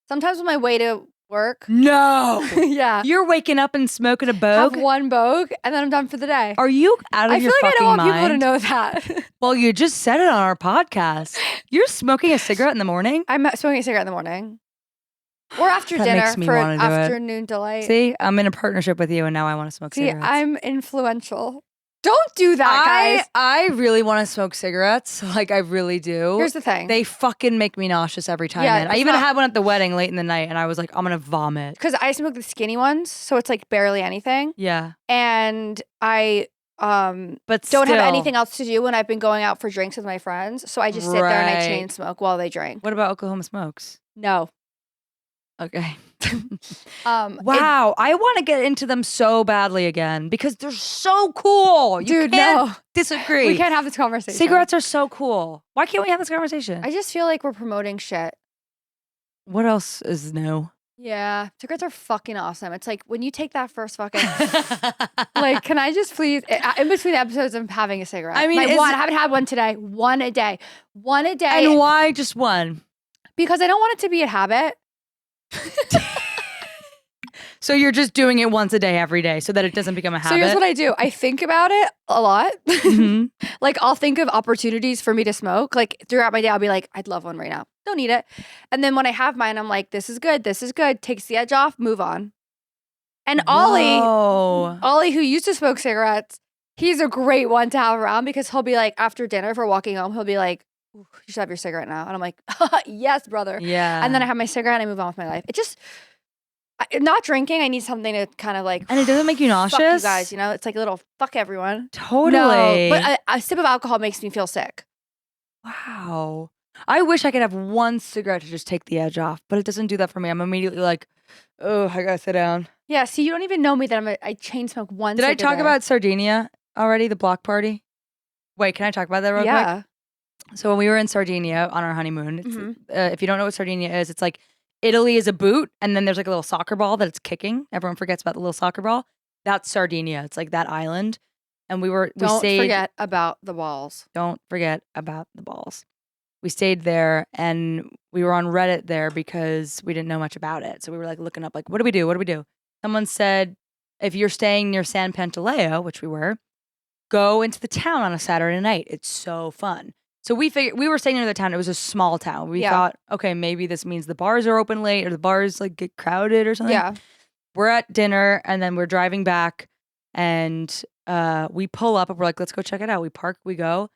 Sometimes on my way to work. No. Yeah. You're waking up and smoking a Have bogue? 1 Vogue and then I'm done for the day. Are you out of I your feel like I fucking don't want mind? people to know that. Well, you just said it on our podcast. You're smoking a cigarette in the morning? I'm smoking a cigarette in the morning. Or after That dinner makes me for wanna do it. afternoon delight. See, I'm in a partnership with you, and now I want to smoke See, cigarettes. I'm influential. Don't do that, guys. I really want to smoke cigarettes. Like, I really do. Here's the thing. They fucking make me nauseous every time. Yeah, in. I it's even not- had one at the wedding late in the night, and I was like, I'm going to vomit. Because I smoke the skinny ones, so it's like barely anything. Yeah. And I But don't have still. anything else to do when I've been going out for drinks with my friends. So I just sit there and I Right. chain smoke while they drink. What about Oklahoma Smokes? No. Okay. It- Wow. I want to get into them so badly again because they're so cool. You Dude, can't no. disagree. We can't have this conversation. Cigarettes are so cool. Why can't we have this conversation? I just feel like we're promoting shit. What else is new? Yeah. Cigarettes are fucking awesome. It's like when you take that first fucking like, can I just please in between episodes I'm having a cigarette. I mean, like is- one, I haven't had one today. 1 a day. 1 a day. And why just one? Because I don't want it to be a habit. So you're just doing it once a day every day so that it doesn't become a So habit? here's what I do. I think about it a lot. Mhm. Like I'll think of opportunities for me to smoke. Like throughout my day, I'll be like, I'd love one right now. Don't need it. And then when I have mine, I'm like, this is good. This is good. Takes the edge off. Move on. And Whoa. Ollie, who used to smoke cigarettes, he's a great one to have around because he'll be like, after dinner, if we're walking home, he'll be like, "Ooh, you should have your cigarette now." And I'm like, yes, brother. Yeah. And then I have my cigarette and I move on with my life. It just, not drinking, I need something to kind of like, And it doesn't make you nauseous? fuck you guys, you know? It's like a little fuck everyone. Totally. No, but a sip of alcohol makes me feel sick. Wow. I wish I could have one cigarette to just take the edge off, but it doesn't do that for me. I'm immediately like, oh, I gotta sit down. Yeah, see, you don't even know me that I chain smoke one Did I cig a talk day. about Sardinia already, the block party? Wait, can I talk about that real quick? Yeah. So when we were in Sardinia on our honeymoon, it's, Mhm. if you don't know what Sardinia is, it's like Italy is a boot, and then there's like a little soccer ball that it's kicking. Everyone forgets about the little soccer ball. That's Sardinia. It's like that island. And we Don't stayed. forget about the walls. Don't forget about the balls. We stayed there, and we were on Reddit there because we didn't know much about it. So we were like looking up, like, what do we do? What do we do? Someone said, if you're staying near San Pantaleo, which we were, go into the town on a Saturday night. It's so fun. So we figured we were staying near the town. It was a small town. We Yeah. thought, okay, maybe this means the bars are open late or the bars like get crowded or something. Yeah. We're at dinner and then we're driving back and we pull up and we're like, let's go check it out. We park, we go.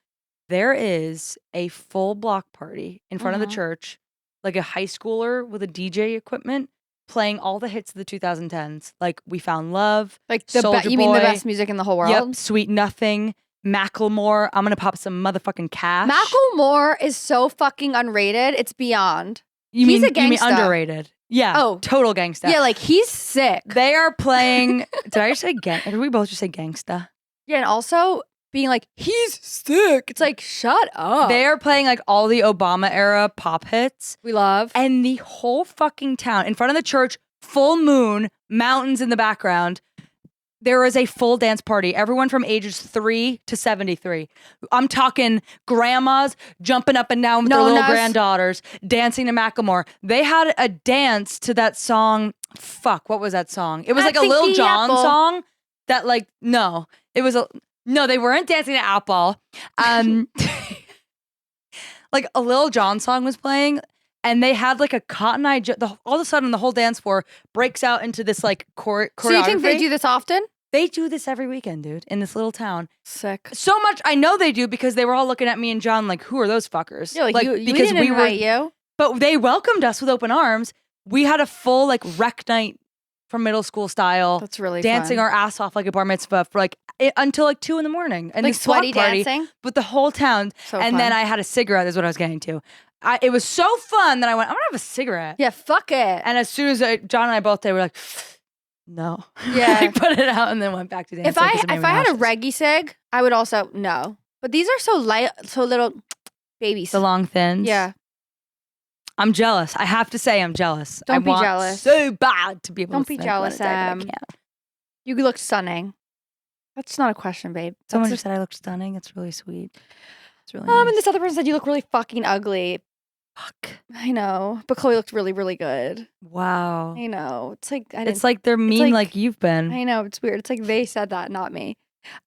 There is a full block party in front of the Mhm. church, like a high schooler with a DJ equipment playing all the hits of the 2010s. Like We Found Love, Like Soulja you mean the Boy. best music in the whole world? Yep, Sweet Nothing, Macklemore. I'm gonna pop some motherfucking Cash. Macklemore is so fucking unrated. It's beyond. You He's mean a gangsta. underrated? Yeah. Oh. Total gangsta. Yeah, like he's sick. They are playing. Did I just say gang? Did we both just say gangsta? Yeah, and also being like, he's sick. It's like, shut up. They are playing like all the Obama era pop hits. We love. And the whole fucking town in front of the church, full moon, mountains in the background. There is a full dance party. Everyone from ages 3 to 73. I'm talking grandmas jumping up and down with their little granddaughters, dancing to Macklemore. They had a dance to that song. Fuck, what was that song? It was like a Lil Jon song that like, no. It was no, they weren't dancing to Apple. Like a Lil Jon song was playing. And they had like a Cotton Eye all of a sudden the whole dance floor breaks out into this like choreography. So you think they do this often? They do this every weekend, dude, in this little town. Sick. So much I know they do because they were all looking at me and John like, who are those fuckers? Yeah, like because we didn't invite you. But they welcomed us with open arms. We had a full like rec night from middle school style. That's really dancing fun. our ass off like a bar mitzvah for like until like 2 a.m. and like this SWAT sweaty party dancing with the whole town. So and fun. then I had a cigarette. Is what I was getting to. It was so fun that I went, I'm gonna have a cigarette. Yeah, fuck it. And as soon as John and I both did, we were like, no. Yeah. I put it out and then went back to dancing. If I had a reggae cig, I would also no. But these are so light, so little babies. The long thins. Yeah. I'm jealous. I have to say I'm jealous. Don't I be want jealous. so bad to be able Don't to be smoke jealous, one a day, but I can't. You look stunning. That's not a question, babe. Someone That's just said I look stunning. It's really sweet. It's really and nice. this other person said you look really fucking ugly. Fuck. I know, but Chloe looked really, really good. Wow. I know. It's like It's like they're mean like you've been. I know. It's weird. It's like they said that, not me.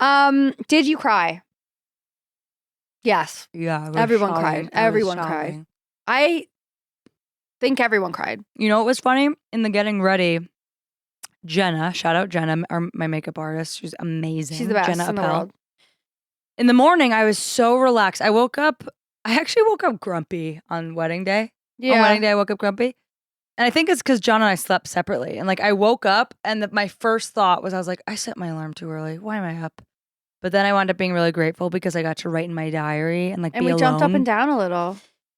Did you cry? Yes. Yeah. it was Everyone shocking. cried. It was Everyone cried. shocking. I think everyone cried. You know what was funny? In the getting ready, Jenna, shout out Jenna, my makeup artist. She's amazing. She's the best Jenna in the Appel. world. In the morning, I was so relaxed. I actually woke up grumpy on wedding day. Yeah. On wedding day, I woke up grumpy. And I think it's because John and I slept separately. And like I woke up and my first thought was, I was like, I set my alarm too early. Why am I up? But then I wound up being really grateful because I got to write in my diary and like And be we jumped up alone. and down a little.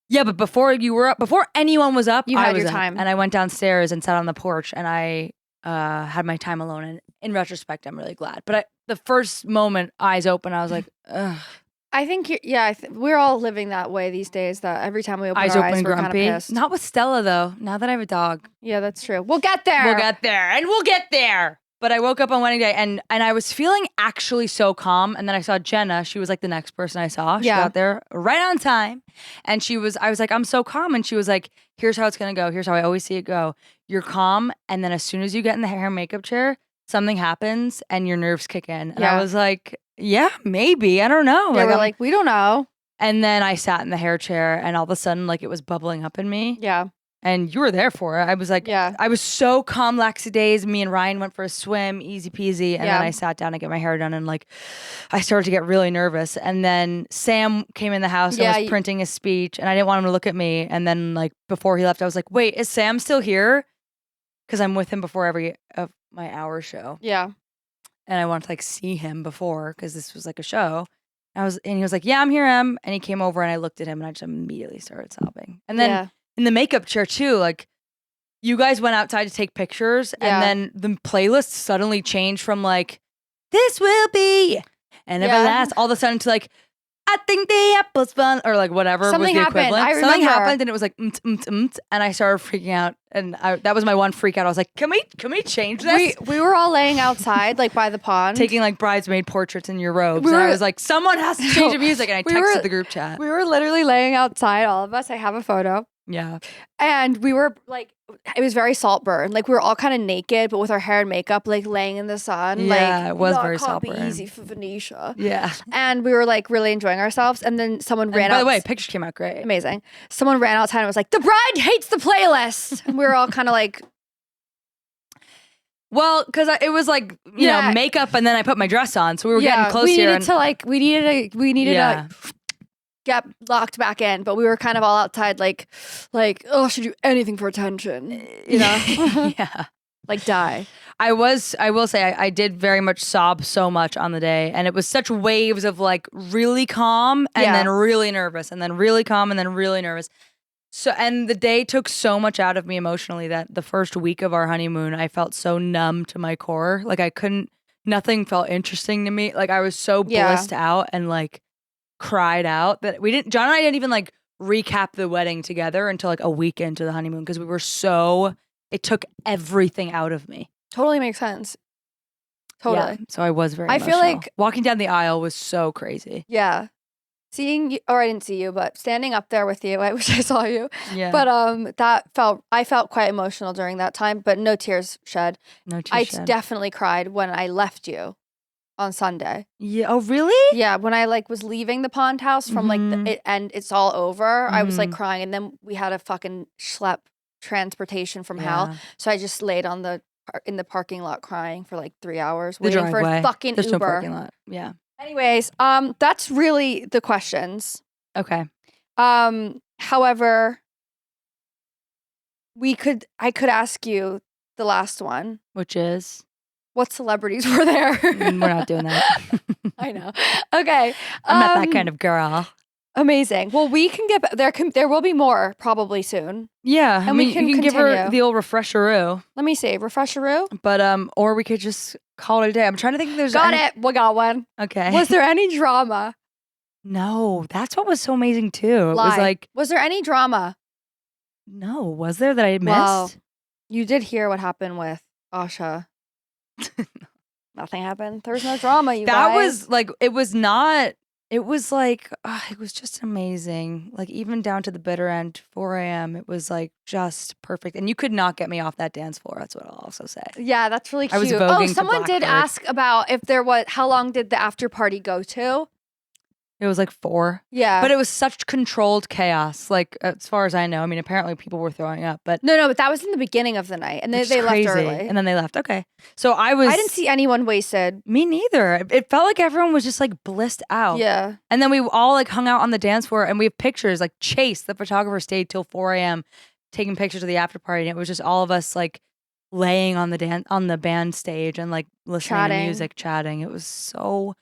Yeah, but before you were up, before anyone was up, You I had was your up. time. And I went downstairs and sat on the porch and I had my time alone. And in retrospect, I'm really glad. But the first moment, eyes open, I was like, ugh. I think, we're all living that way these days. That every time we open Eyes our open eyes, and we're kind of grumpy. pissed. Not with Stella though. Now that I have a dog, Yeah, that's true. We'll get there. we'll get there, and we'll get there. But I woke up on wedding day, and I was feeling actually so calm. And then I saw Jenna. She was like the next person I saw. She Yeah. got there right on time, and I was like, I'm so calm, and she was like, here's how it's gonna go. Here's how I always see it go. You're calm, and then as soon as you get in the hair and makeup chair, something happens, and your nerves kick in. And Yeah. I was like, yeah, maybe. I don't know. Yeah, we're I'm- like, we don't know. and then I sat in the hair chair, and all of a sudden, like it was bubbling up in me. Yeah. And you were there for it. I was like, Yeah. I was so calm, laxadays. Me and Ryan went for a swim, easy peasy. And Yeah. then I sat down to get my hair done, and like, I started to get really nervous. And then Sam came in the house Yeah, and was printing his speech, and I didn't want him to look at me. And then like before he left, I was like, wait, is Sam still here? Because I'm with him before every of my hour show, Yeah. and I wanted to like see him before because this was like a show. And he was like, yeah, I'm here, Em. And he came over, and I looked at him, and I just immediately started sobbing. And then Yeah. in the makeup chair too, like you guys went outside to take pictures, Yeah. and then the playlist suddenly changed from like "This will be" and Yeah. everlast all of a sudden to like "I think the apple's fun" or like whatever Something was the happened. equivalent. I Something remember. happened, and it was like and I started freaking out, and that was my one freak out. I was like, can we change this? We were all laying outside, like by the pond. Taking like bridesmaid portraits in your robes, We and I were- was like, someone has to change the music, and I We texted were- the group chat. We were literally laying outside, all of us. I have a photo. Yeah, And we were like, it was very Saltburn. Like we were all kind of naked, but with our hair and makeup, like laying in the sun. Yeah, like, it was "No, very it can't be Saltburn." easy for Venetia. yeah. And we were like really enjoying ourselves. And then someone And ran by out. the way, pictures came out great. Amazing. Someone ran outside and was like, the bride hates the playlist. And we were all kind of like, Well, because it was like you Yeah. know makeup, and then I put my dress on, so we were yeah, getting close we here. needed And to like, we needed Yeah. get locked back in, but we were kind of all outside, like, oh, should do anything for attention, you know? Yeah. Like die. I will say I did very much sob so much on the day, and it was such waves of like really calm and then really nervous and then really calm and then really nervous. So, and the day took so much out of me emotionally that the first week of our honeymoon, I felt so numb to my core. Like nothing felt interesting to me. Like I was so blissed out and like cried out that John and I didn't even like recap the wedding together until like a week into the honeymoon because we were it took everything out of me. Totally makes sense. Totally. Yeah, so I was very I emotional. feel like walking down the aisle was so crazy. Yeah. Seeing you, or I didn't see you, but standing up there with you, I wish I saw you. Yeah. But I felt quite emotional during that time, but no tears shed. No tears I shed. definitely cried when I left you on Sunday. Yeah. Oh, really? Yeah, when I like was leaving the pond house from like and it's all over, I was like crying, and then we had a fucking schlep transportation from hell. So I just laid on in the parking lot crying for like 3 hours waiting for a fucking There's Uber. no parking lot. Yeah. Anyways, that's really the questions. Okay. However, I could ask you the last one, Which is? what celebrities were there? We're not doing that. I know. Okay. I'm not that kind of girl. Amazing. Well, we can get there will be more probably soon. Yeah. And I mean, we can you can give her continue. the old refresheroo. Let me see. Refresheroo? But or we could just call it a day. I'm trying to think if there's Got it. We got one. Okay. Was there any drama? No, that's what was so amazing too. It was like, was there any drama? no, was there that I missed? Well, you did hear what happened with Asha. Nothing happened. There was no drama, you That guys. was like, it was not, it was like, it was just amazing. Like even down to the bitter end, 4 a.m., it was like just perfect. And you could not get me off that dance floor. That's what I'll also say. Yeah, that's really I was cute. voguing Oh, to someone did Blackbird. ask about if there was, how long did the after party go to? It was like 4. Yeah. But it was such controlled chaos. Like as far as I know, I mean, apparently people were throwing up, but No, but that was in the beginning of the night, and which they is left crazy. early. And then they left. Okay. So I didn't see anyone wasted. Me neither. It felt like everyone was just like blissed out. Yeah. And then we all like hung out on the dance floor and we have pictures. Like Chase, the photographer, stayed till 4 a.m. taking pictures of the after party. And it was just all of us like laying on the band stage and like listening to music, chatting. It was so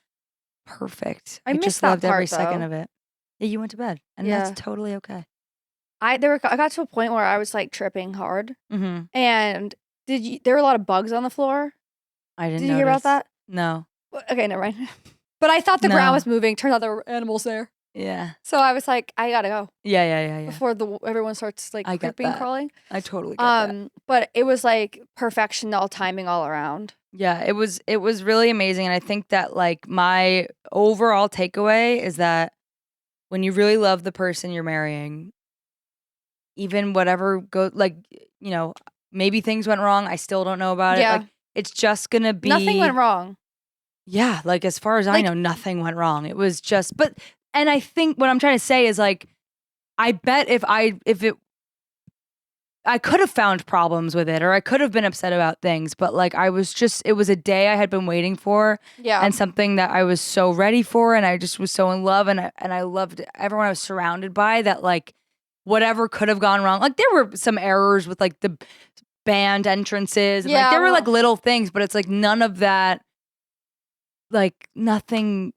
perfect. I missed just that loved every part, second though. of it. Yeah, you went to bed. And that's totally okay. I got to a point where I was like tripping hard. Mm-hmm. And there were a lot of bugs on the floor? I didn't Did you hear about that? No. Okay, never mind. But I thought the ground was moving. Turned out there were animals there. Yeah. So I was like, I gotta go. Yeah. Before everyone starts like creeping, crawling. I totally get that. But it was like perfection, all timing all around. Yeah, it was really amazing. And I think that like my overall takeaway is that when you really love the person you're marrying, even whatever like, you know, maybe things went wrong. I still don't know about it. Like it's just gonna be nothing went wrong. Yeah, like as far as I know, nothing went wrong. It was just and I think what I'm trying to say is like, I bet if I could have found problems with it or I could have been upset about things, but like it was a day I had been waiting for and something that I was so ready for and I just was so in love and I loved everyone I was surrounded by that like whatever could have gone wrong. Like there were some errors with like the band entrances and like there were like little things, but it's like none of that, like nothing.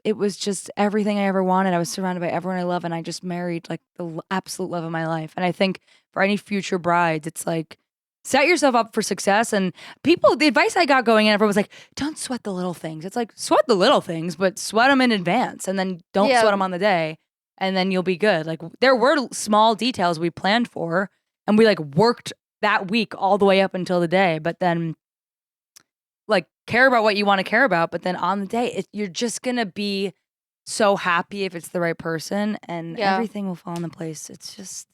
It was just everything I ever wanted. I was surrounded by everyone I love and I just married like the absolute love of my life. And I think for any future brides, it's like set yourself up for success. And the advice I got going in, everyone was like, don't sweat the little things. It's like sweat the little things, but sweat them in advance and then don't sweat them on the day and then you'll be good. Like there were small details we planned for and we like worked that week all the way up until the day, but then like care about what you want to care about, but then on the day, you're just gonna be so happy if it's the right person, and everything will fall into place. It's just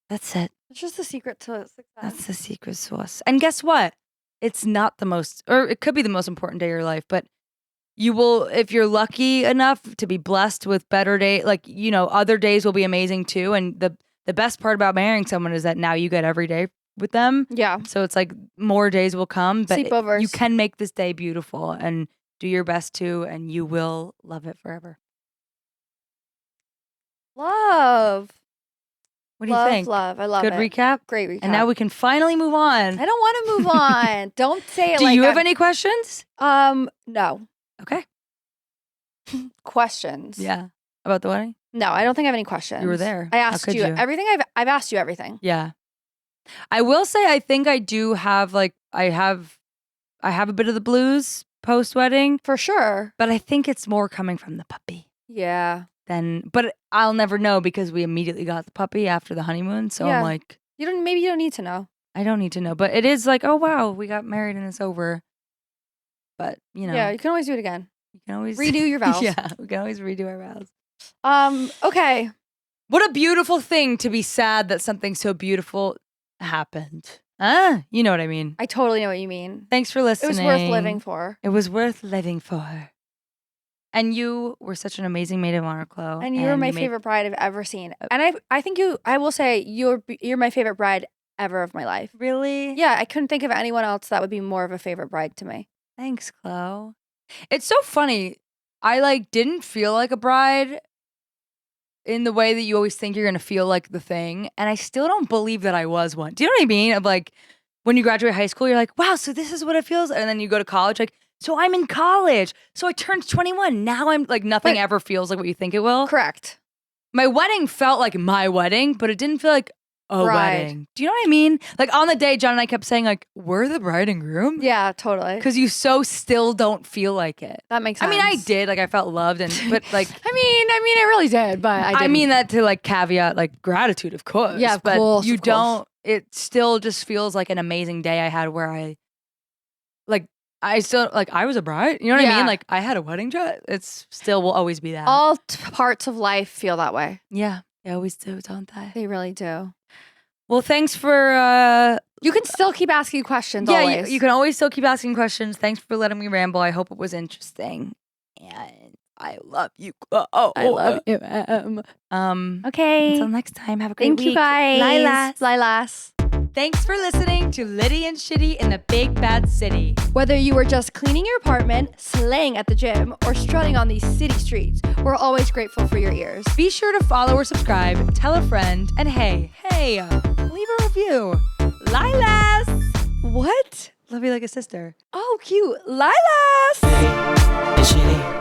that's it. It's just the secret to success. That's the secret sauce. And guess what? It's not the most, or it could be the most important day of your life, but you will, if you're lucky enough to be blessed with better day, like you know, other days will be amazing too. And the best part about marrying someone is that now you get every day with them. Yeah. So it's like more days will come, but Sleepovers. You can make this day beautiful and do your best to, and you will love it forever. Love. What do you love, think? Love. I love Good it. recap? Great recap. And now we can finally move on. I don't want to move on. Don't say it Do like you have I'm- any questions? No. Okay. Questions. Yeah. About the wedding? No, I don't think I have any questions. You were there. I How asked could you everything. I've asked you everything. Yeah. I will say I think I do have I have a bit of the blues post wedding, For sure. but I think it's more coming from the puppy Yeah. but I'll never know because we immediately got the puppy after the honeymoon. So Yeah. I'm like, Maybe you don't need to know. I don't need to know. But it is like, oh wow, we got married and it's over. But Yeah, you can always do it again. you can always Redo your vows. Yeah, we can always redo our vows. Okay. What a beautiful thing to be sad that something so beautiful happened. You know what I mean. I totally know what you mean. Thanks for It listening. was worth living for. It was worth living for. And you were such an amazing maid of honor, Chloe. And you were my favorite bride I've ever seen. And I think I will say you're my favorite bride ever of my life. Really? Yeah, I couldn't think of anyone else that would be more of a favorite bride to me. Thanks, Chloe. It's so funny. I didn't feel like a bride in the way that you always think you're gonna feel like the thing. And I still don't believe that I was one. Do you know what I mean? Of when you graduate high school, you're like, wow, so this is what it feels. And then you go to college, so I'm in college. So I turned 21. Now I'm nothing ever feels like what you think it will. Correct. My wedding felt like my wedding, but it didn't feel like a Bride. wedding. Do you know what I mean? On the day, John and I kept saying we're the bride and groom. Yeah, totally. Because you still don't feel like it. That makes I sense. mean, I did. I felt loved, but I mean, it really did, but I didn't. I mean that to caveat gratitude, of course. Yeah, of but course, you of course. don't. It still just feels like an amazing day I had where I still I was a bride. You know what I Yeah. mean? I had a wedding dress. It's still will always be that. all parts of life feel that way. Yeah, they always do, don't they? They really do. Well, thanks for. You can still keep asking questions. Yeah, always. you can always still keep asking questions. Thanks for letting me ramble. I hope it was interesting, and I love you. I love you. Okay. Until next time, have a great Thank week. you guys. Lilas. Lilas. Thanks for listening to Litty and Shitty in the Big Bad City. Whether you were just cleaning your apartment, slaying at the gym, or strutting on these city streets, we're always grateful for your ears. Be sure to follow or subscribe, tell a friend, and hey, leave a review. Lilas! What? Love you like a sister. Oh, cute. Lilas! It's shitty.